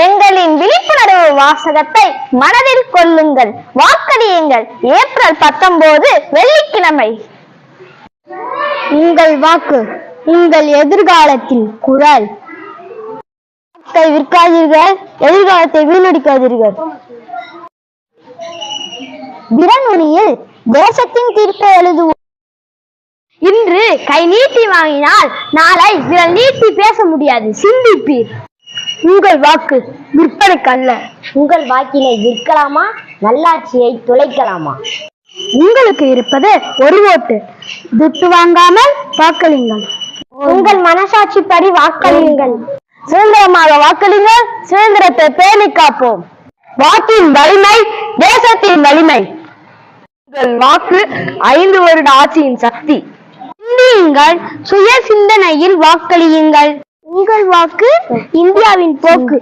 எங்களின் விழிப்புணர்வு வாசகத்தை மனதில் கொள்ளுங்கள், வாக்களியுங்கள். ஏப்ரல் 19 வெள்ளிக்கிழமை. உங்கள் வாக்கு உங்கள் எதிர்காலத்தின் குரல். விற்காதீர்கள், எதிர்காலத்தை வீணடிக்காதீர்கள். திறனுனியில் தேசத்தின் தீர்ப்பை எழுதுவோம். இன்று கை நீட்டி வாங்கினால் நாளை விரல் நீட்டி பேச முடியாது. சிந்திப்பீர். உங்கள் வாக்கு விற்பனைக்கல்ல. உங்கள் வாக்கினை விற்கலாமா, நல்லாட்சியை துளைக்கலாமா? உங்களுக்கு இருப்பது ஒரு ஓட்டு. துட்டு வாங்காமல் வாக்களியுங்கள். உங்கள் மனசாட்சிப்படி வாக்களியுங்கள். சுதந்திரமாக வாக்களியுங்கள். சுதந்திரத்தை பேணி காப்போம். வாக்கின் வலிமை தேசத்தின் வலிமை. உங்கள் வாக்கு 5 வருட ஆட்சியின் சக்தி. சிந்தியுங்கள், சுய சிந்தனையில் வாக்களியுங்கள். உங்கள் வாக்கு இந்தியாவின் போக்கு.